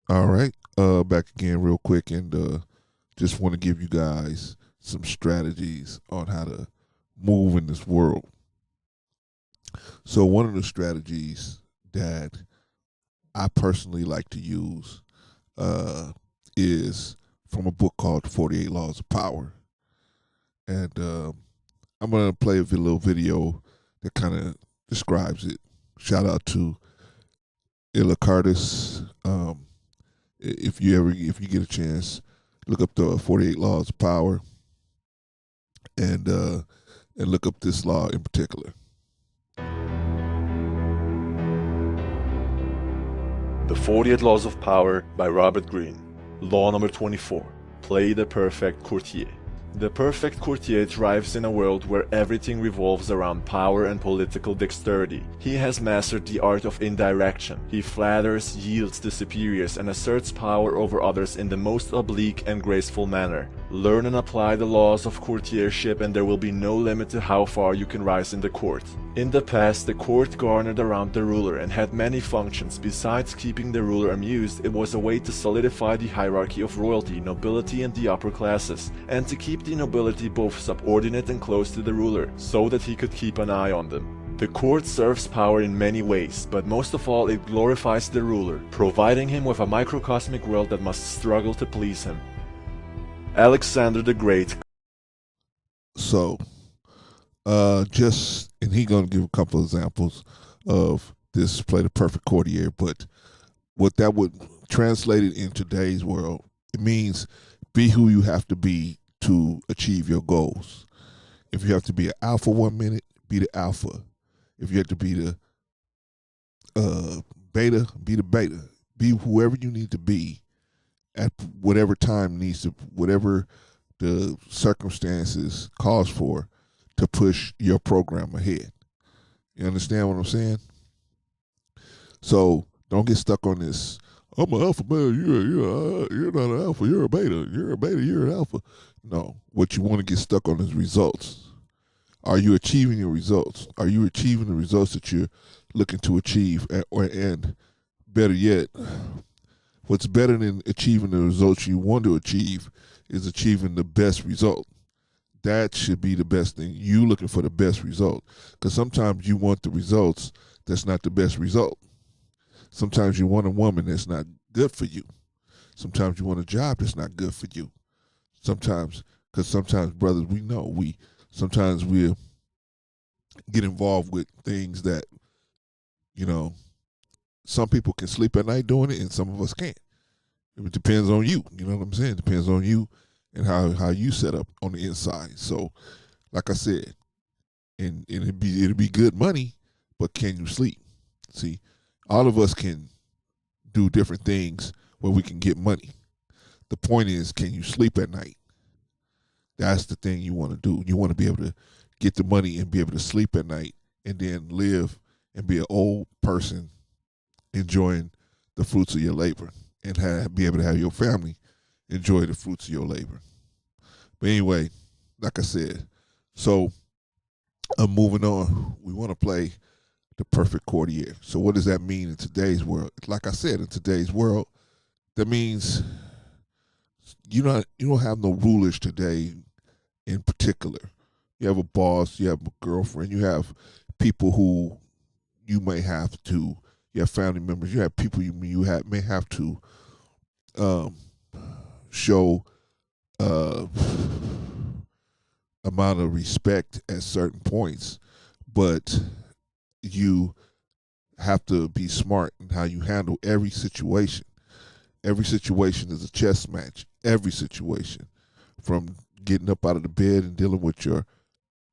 All right. Back again real quick and just want to give you guys some strategies on how to move in this world. So one of the strategies that I personally like to use uh, is from a book called 48 Laws of Power. And I'm going to play a little video that kind of describes it. Shout out to Illa Curtis. If you get a chance, look up the 48 Laws of Power and uh, and look up this law in particular. The 48 Laws of Power by Robert Greene. Law number 24. Play the perfect courtier. The perfect courtier thrives in a world where everything revolves around power and political dexterity. He has mastered the art of indirection. He flatters, yields to superiors, and asserts power over others in the most oblique and graceful manner. Learn and apply the laws of courtiership and there will be no limit to how far you can rise in the court. In the past, the court garnered around the ruler and had many functions. Besides keeping the ruler amused, it was a way to solidify the hierarchy of royalty, nobility, and the upper classes, and to keep the nobility both subordinate and close to the ruler, so that he could keep an eye on them. The court serves power in many ways, but most of all it glorifies the ruler, providing him with a microcosmic world that must struggle to please him. Alexander the Great. So, and he gonna give a couple of examples of this play the perfect courtier, but what that would translate it in today's world, it means be who you have to be to achieve your goals. If you have to be an alpha 1 minute, be the alpha. If you have to be the beta, be the beta. Be whoever you need to be at whatever time needs to, whatever the circumstances calls for to push your program ahead. You understand what I'm saying? So don't get stuck on this. I'm an alpha male. You're not an alpha. You're a beta. You're a beta. You're an alpha. No, what you want to get stuck on is results. Are you achieving your results? Are you achieving the results that you're looking to achieve? And better yet, what's better than achieving the results you want to achieve is achieving the best result. That should be the best thing. You looking for the best result. Because sometimes you want the results that's not the best result. Sometimes you want a woman that's not good for you. Sometimes you want a job that's not good for you. Because sometimes, brothers, sometimes we get involved with things that, you know, some people can sleep at night doing it and some of us can't. It depends on you. You know what I'm saying? It depends on you and how you set up on the inside. So, like I said, and it'll be good money, but can you sleep? See, all of us can do different things where we can get money. The point is, can you sleep at night? That's the thing you want to do. You want to be able to get the money and be able to sleep at night and then live and be an old person enjoying the fruits of your labor and be able to have your family enjoy the fruits of your labor. But anyway, like I said, so I'm moving on. We want to play the perfect courtier. So what does that mean in today's world? Like I said, in today's world, that means you don't have no rulers today in particular. You have a boss, you have a girlfriend, you have people who you may have to, you have family members, you have people may have to um, show amount of respect at certain points, but you have to be smart in how you handle every situation. Every situation is a chess match. Every situation, from getting up out of the bed and dealing with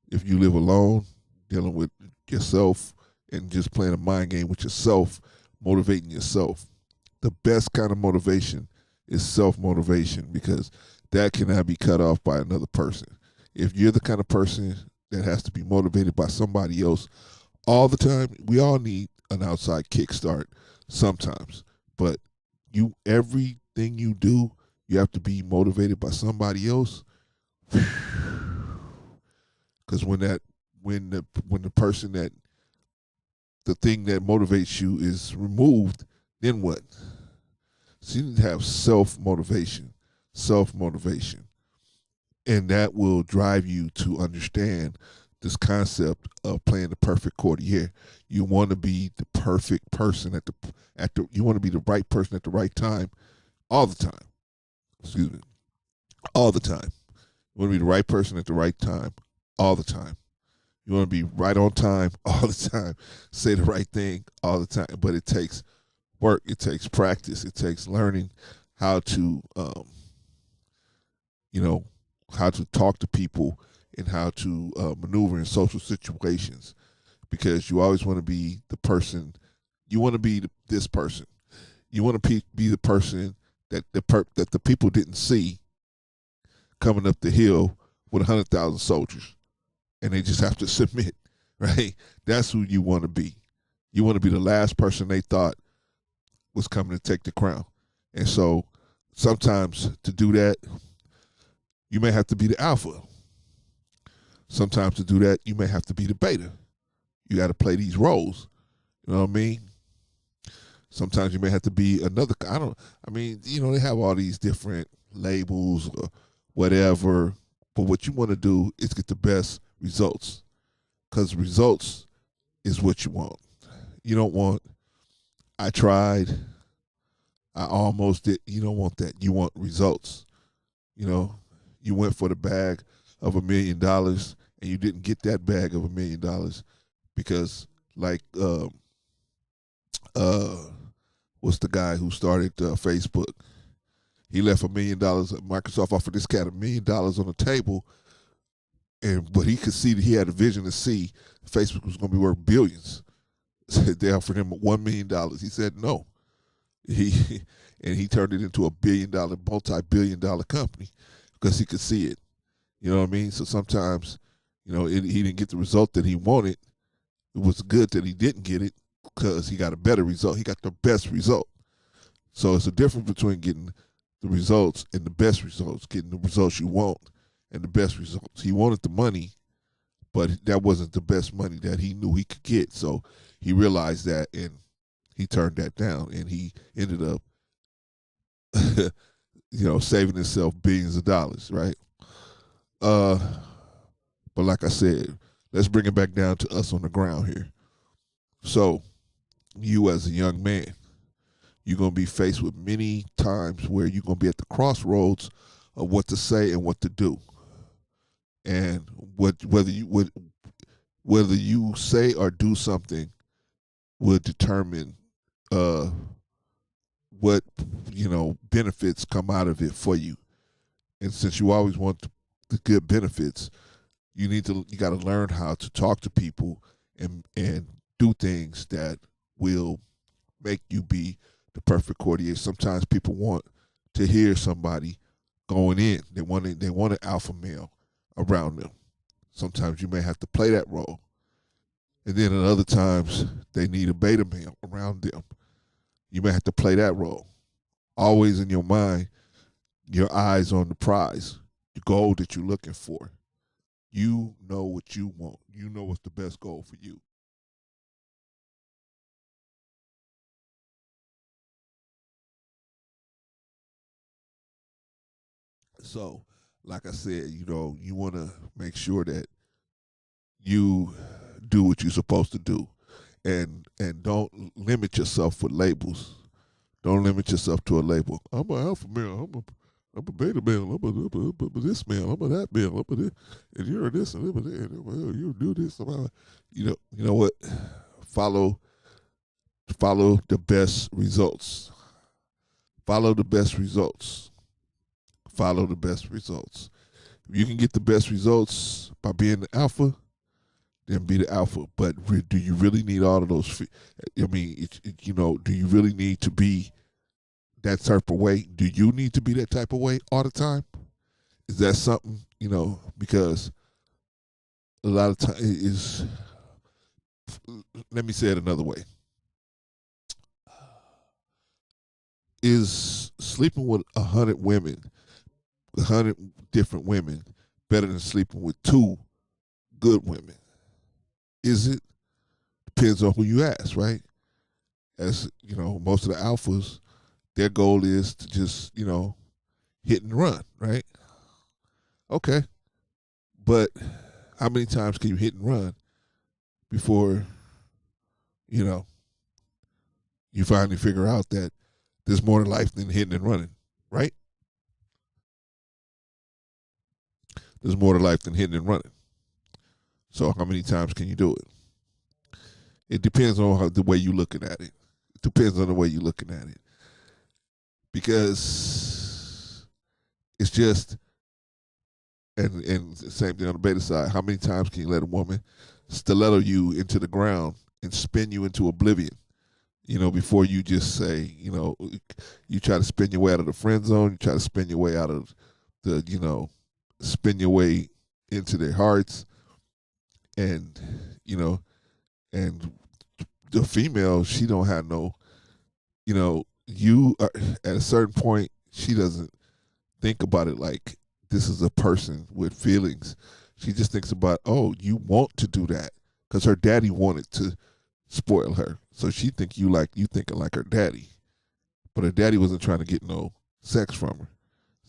if you live alone, dealing with yourself and just playing a mind game with yourself, motivating yourself. The best kind of motivation is self-motivation because that cannot be cut off by another person. If you're the kind of person that has to be motivated by somebody else all the time, we all need an outside kickstart sometimes. But everything you do, you have to be motivated by somebody else. Because when the person that the thing that motivates you is removed, then what? So you need to have self motivation, and that will drive you to understand this concept of playing the perfect courtier. You want to be the perfect person at the you want to be the right person at the right time all the time. Excuse me, all the time. You want to be the right person at the right time all the time. You want to be right on time all the time. Say the right thing all the time. But it takes work. It takes practice. It takes learning how to, you know, how to talk to people and how to maneuver in social situations. Because you always want to be the person. You want to be this person. You want to be the person that that the people didn't see coming up the hill with 100,000 soldiers, and they just have to submit. Right? That's who you want to be. You want to be the last person they thought was coming to take the crown. And so sometimes to do that, you may have to be the alpha. Sometimes to do that, you may have to be the beta. You got to play these roles. You know what I mean? Sometimes you may have to be another. They have all these different labels or whatever. But what you want to do is get the best results, because results is what you want. You don't want, I tried, I almost did. You don't want that. You want results. You know, you went for the bag of $1 million and you didn't get that bag of $1 million because, like, what's the guy who started Facebook? He left $1 million. Microsoft offered this cat $1 million on the table, but he could see that he had a vision to see Facebook was going to be worth billions. They offered him $1 million. He said no. He turned it into a multi-billion-dollar company because he could see it. You know what I mean? So sometimes, he didn't get the result that he wanted. It was good that he didn't get it because he got a better result. He got the best result. So it's a difference between getting the results and the best results, getting the results you want and the best results. He wanted the money, but that wasn't the best money that he knew he could get. So he realized that, and he turned that down, and he ended up, saving himself billions of dollars, right? But like I said, let's bring it back down to us on the ground here. So, you as a young man, you're going to be faced with many times where you're going to be at the crossroads of what to say and what to do. And whether you say or do something would determine what benefits come out of it for you. And since you always want the good benefits, you got to learn how to talk to people and do things that will make you be the perfect courtier. Sometimes people want to hear somebody going in. They want an alpha male around them. Sometimes you may have to play that role. And then at other times they need a beta male around them. You may have to play that role. Always in your mind, your eyes on the prize, the goal that you're looking for. You know what you want. You know what's the best goal for you. So, like I said, you want to make sure that you do what you're supposed to do, and don't limit yourself with labels. Don't limit yourself to a label. I'm an alpha male. I'm a beta male. I'm a this male. I'm a that male. I'm a this, and you're this and I'm a that. And you do this. You know what? Follow the best results. Follow the best results. Follow the best results. If you can get the best results by being the alpha, then be the alpha. But do you really need all of those? I mean, do you really need to be that type of way? Do you need to be that type of way all the time? Is that something, because a lot of time is, let me say it another way. Is sleeping with 100 women, 100 different women, better than sleeping with 2 good women? Is it? Depends on who you ask, right? As most of the alphas, their goal is to just, hit and run, right? Okay. But how many times can you hit and run before, you know, you finally figure out that there's more to life than hitting and running, right? There's more to life than hitting and running. So how many times can you do it? It depends on the way you're looking at it. It depends on the way you're looking at it. Because it's just, and the same thing on the beta side, how many times can you let a woman stiletto you into the ground and spin you into oblivion? Before you just say, you try to spin your way out of the friend zone, you try to spin your way out of spin your way into their hearts, and and the female, she don't have no, you are, at a certain point, she doesn't think about it like this is a person with feelings. She just thinks about, oh, you want to do that because her daddy wanted to spoil her, so she think you thinking like her daddy, but her daddy wasn't trying to get no sex from her.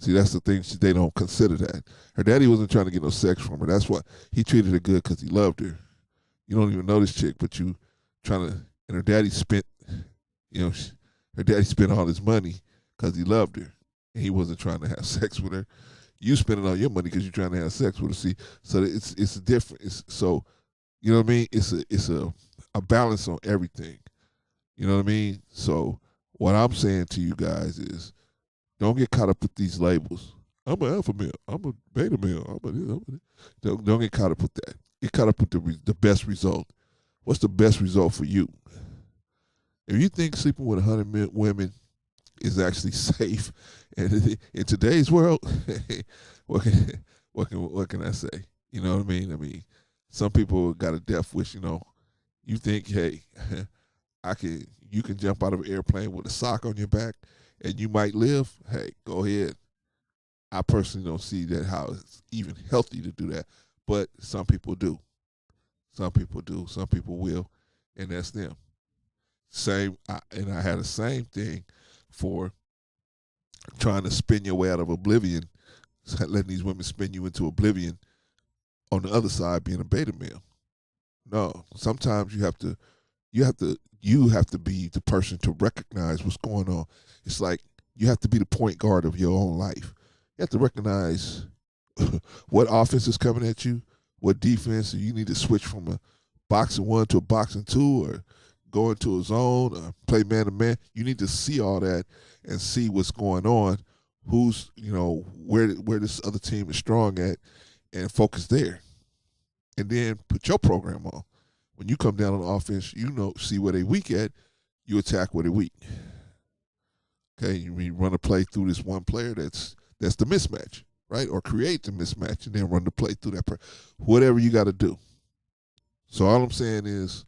See, that's the thing. They don't consider that. Her daddy wasn't trying to get no sex from her. That's why he treated her good, because he loved her. You don't even know this chick, but you trying to, and her daddy spent, her daddy spent all his money because he loved her, and he wasn't trying to have sex with her. You spending all your money because you're trying to have sex with her. See, so it's different. So, you know what I mean? It's a balance on everything. You know what I mean? So what I'm saying to you guys is, don't get caught up with these labels. I'm an alpha male. I'm a beta male. Don't get caught up with that. Get caught up with the best result. What's the best result for you? If you think sleeping with 100 women is actually safe, and in today's world, what can I say? You know what I mean? I mean, some people got a death wish. You think, hey, you can jump out of an airplane with a sock on your back and you might live. Hey, go ahead. I personally don't see that how it's even healthy to do that, but some people do. Some people do. Some people will, and that's them. And I had the same thing for trying to spin your way out of oblivion, letting these women spin you into oblivion. On the other side, being a beta male. No, sometimes you have to be the person to recognize what's going on. It's like you have to be the point guard of your own life. You have to recognize what offense is coming at you, what defense, you need to switch from a boxing one to a boxing two, or go into a zone, or play man to man. You need to see all that and see what's going on, who's, where this other team is strong at, and focus there. And then put your program on. When you come down on offense, see where they weak at, you attack where they weak. Okay, you run a play through this one player that's the mismatch, right? Or create the mismatch and then run the play through that player. Whatever you got to do. So all I'm saying is,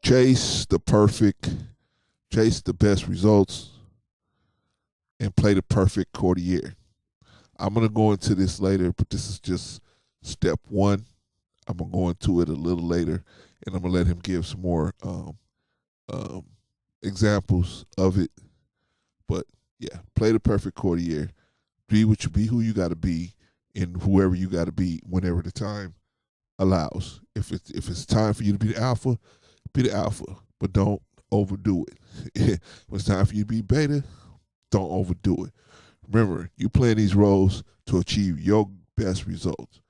chase the best results, and play the perfect Courtier. I'm going to go into this later, but this is just step one. I'm going to go into it a little later, and I'm going to let him give some more examples of it. But yeah, play the perfect Courtier. Be who you got to be, and whoever you got to be whenever the time allows. If it's time for you to be the alpha, but don't overdo it. When it's time for you to be beta, don't overdo it. Remember, you playing these roles to achieve your best results.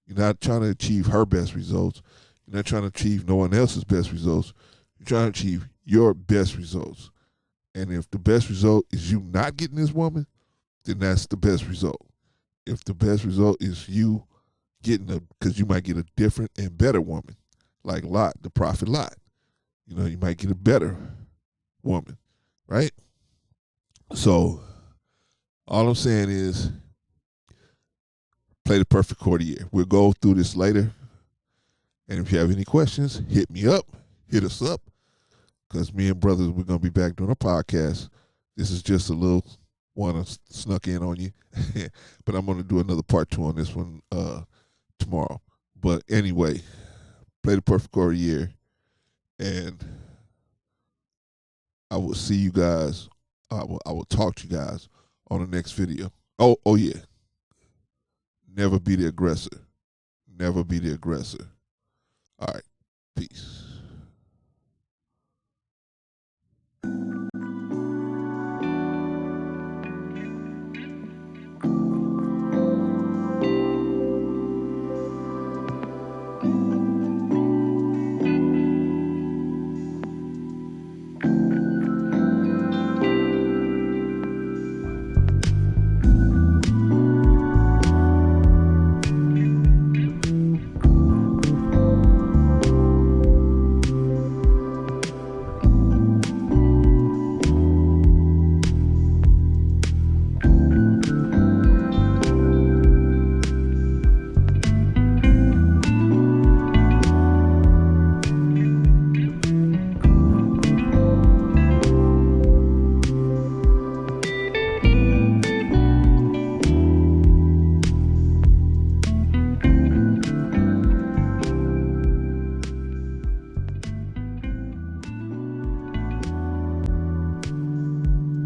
You're not trying to achieve her best results. You're not trying to achieve no one else's best results. You're trying to achieve your best results. And if the best result is you not getting this woman, then that's the best result. If the best result is you getting because you might get a different and better woman, like Lot, the prophet Lot. You might get a better woman, right? So all I'm saying is, play the perfect Courtier. We'll go through this later. And if you have any questions, hit me up. Hit us up. Because me and brothers, we're going to be back doing a podcast. This is just a little one I snuck in on you. But I'm going to do another part 2 on this one tomorrow. But anyway, play the perfect Courtier. And I will see you guys. I will talk to you guys on the next video. Oh yeah. Never be the aggressor. Never be the aggressor. All right. Peace.